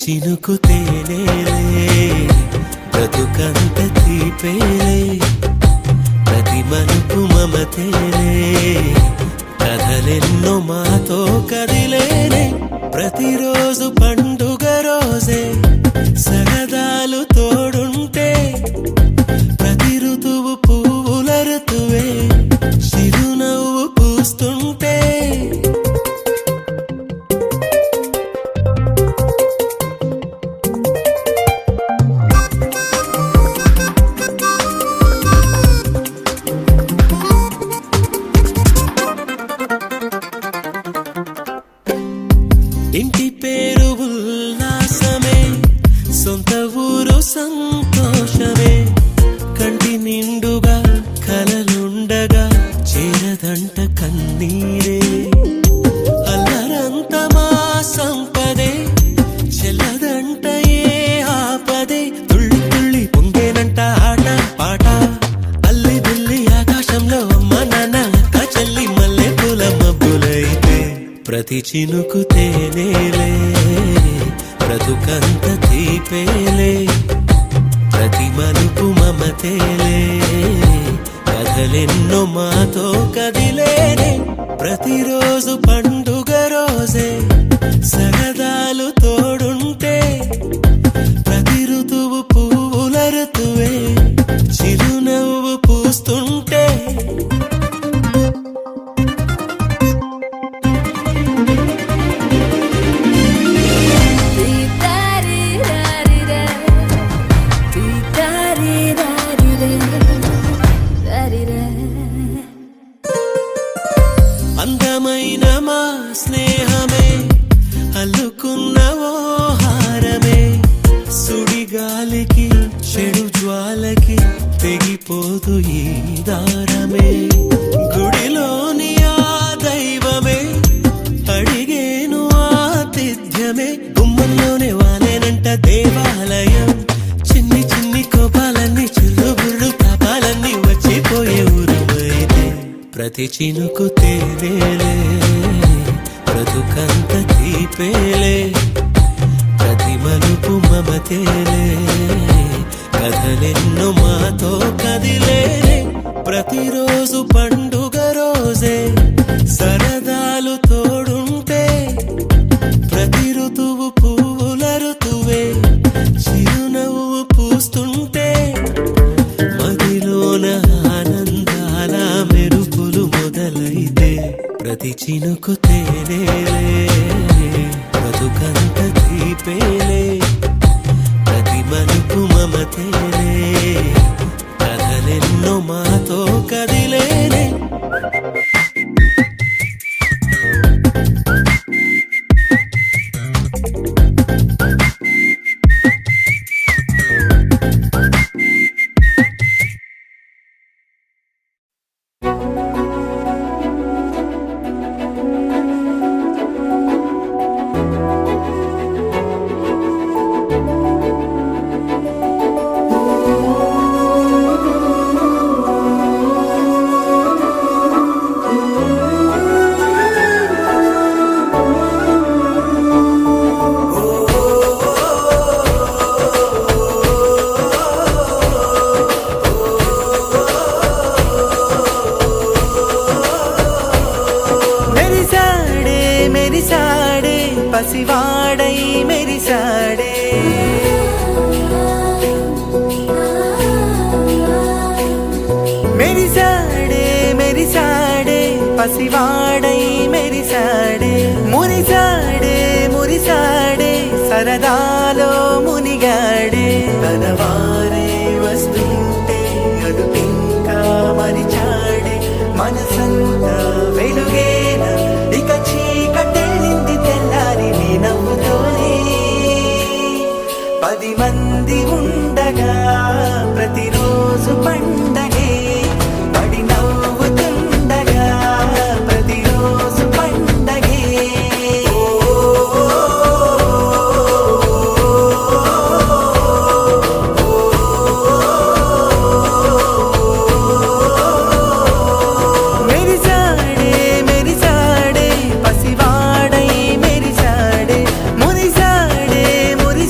చినుకు తేనేలే బ్రతుకంత తీపేలే ప్రతి మలుపు మమతేలే కథలెన్నో మాతో కదిలేనే ప్రతిరోజు పండుగ రోజే సరదాలు తోడుంటే ప్రతి ఋతువు పువ్వుల ఋతువే చిరునవ్వు పూస్తుంటే ఇంటి పేరు ఉల్లాసమే సొంత ఊరు సంతోషమే కంటి నిండుగా కలలుండగా చేరదంట కన్నీరే అల్లరంత మా సంపదే చెల్లదంట ఏ ఆపదే తుళ్ళి తుళ్ళి పొంగేనంట ఆట పాట అల్లి బిల్లి ఆకాశంలో అమ్మ నాన్న అక్క చెల్లి మల్లె పూల మబ్బులైతే ప్రతి చినుకు తేనేలే బ్రతుకంత తీపేలే ప్రతి మలుపు మమతేలే కథలెన్నో మాతో కదిలేనే ప్రతిరోజు పండుగ రోజే సరదాలు తోడుంటే ప్రతి ఋతువు పువ్వుల ఋతువే చిరునవ్వు పూస్తుంటే అందమైన మా స్నేహమే అల్లుకున్న ఓ హారమే సుడిగాలికి చెడు జ్వాలకి తెగిపోదు ఈ దారమే గుడిలోని ఆ దైవమే అడిగేను ఆతిథ్యమే గుమ్మంలోనే వాలేనంట దేవాలయం చిన్ని చిన్ని కోపాలన్నీ చిల్లుబుర్రు తాపాలన్నీ వచ్చిపోయే ఊరమైతే ప్రతి చినుకు తేనేలే బ్రతుకంత తీపేలే ప్రతి మలుపు మమతేలే కథలెన్నో మాతో కదిలేనే ప్రతిరోజు పండుగ రోజే సరదాలు తోడుంటే ప్రతి ఋతువు పువ్వుల ఋతువే చిరునవ్వు పూస్తుంటే మదిలోన ఆనందాల మెరుపులు మొదలైతే ప్రతి చినుకు తేనేలే బ్రతుకంత తీపేలే ప్రతి మలుపు మమతేలే కథలెన్నో మాతో కదిలేనే పసివాడై మెరిసాడే మెరిసాడే మెరిసాడే పసివాడై మెరిసాడే మురిసాడే మురిసాడే సరదాలో మునిగాడే తనవారే వస్తుంటే అదుపింకా మరిచాడే మనసంతా వెలుగేన ఇక చీకటెళ్ళింది తెల్లారి నీ నవ్వుతోనే 10 మంది ఉండగా ప్రతిరోజు పండగే పడి నవ్వుతుండగా ప్రతిరోజు పండగే మెరిసాడే మెరిసాడే పసివాడై మెరిసాడే మురిసాడే మురి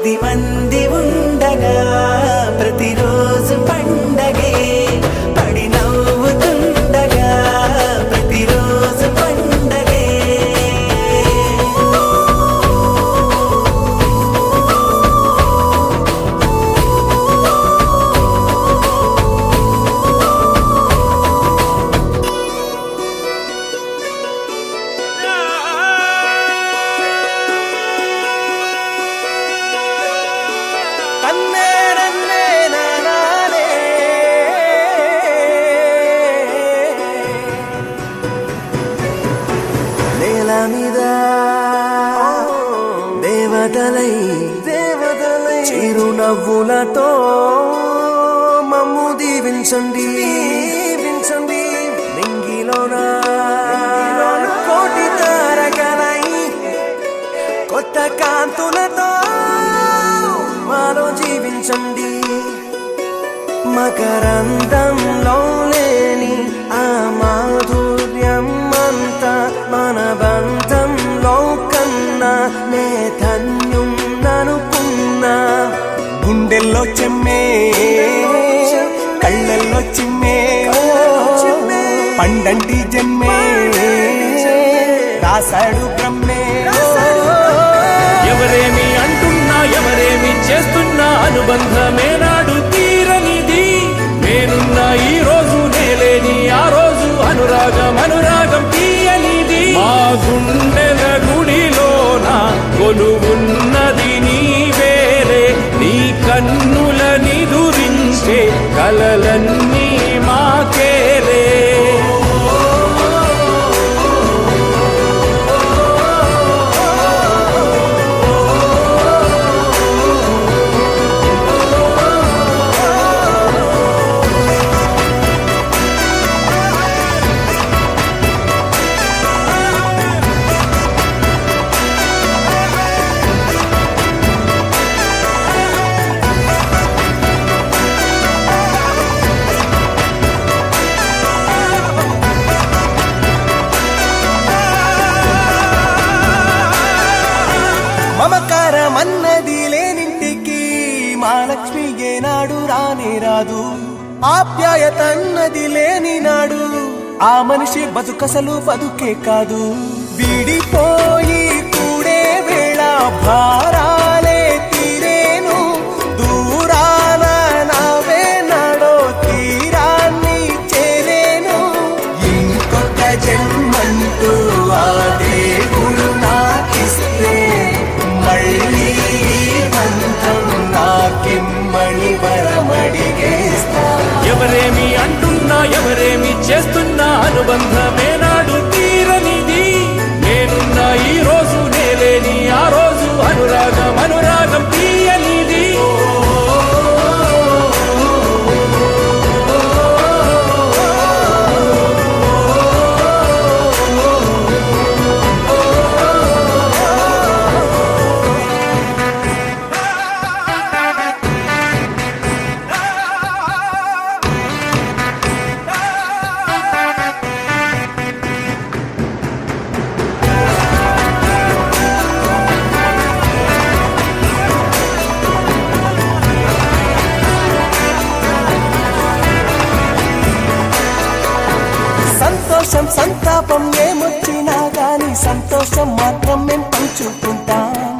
కొద్ది మంది ఉండగా ప్రతిరోజు పండగే పడి నవ్వుతుండగా ప్రతిరోజు పండగే నేల మీద దేవతలై చిరునవ్వులతో మమ్ము దీవించండి నింగిలోన కోటి తారకలై కొత్త కాంతులతో మాలో జీవించండి మకరందంలో లేని ఆ మాధుర్యం అంతా మన బంధంలో కన్నా నే ధన్యం ననుకున్నా గుండెల్లో చెమ్మే కళ్ళల్లో చిమ్మే పండంటి జన్మే రాసాడు బ్రహ్మే ఎవరేమి అంటున్నా ఎవరేమి చేస్తున్నా అనుబంధమే నాడు తీరనిది నేనున్న ఈ రోజు నేలేని ఆ రోజు అనురాగం తీయనిది మా గుండెల గుడిలోన కొలువున్నది నీ వేరే నీ కన్నుల నిదురించే కలలన్నీ మాకేలే మమకారమన్నది లేనింటికి మహాలక్ష్మి ఏనాడు రానే రాదు ఆప్యాయతన్నది లేని నాడు ఆ మనిషి బతుకసలు బతుకే కాదు విడిపోయి కూడే వేళ భారాలే తీరేను దూరాన నావే నాడో తీరాన్ని చేరేను ఇంకొక జన్మంటూ ఆ దేవుడు నాకిస్తే మళ్ళీ బంధం నాకిమ్మని వరమడిగేస్తా ఎవరేమి అంటున్నా ఎవరేమి చేస్తున్నా అనుబంధమే నాడు తీరనిది నేనున్న ఈ రోజు నేలేని ఆ రోజు అనురాగం తీయనిది సంతాపం ఏమొచ్చినా గాని సంతోషం మాత్రం మేం పంచుకుంటాం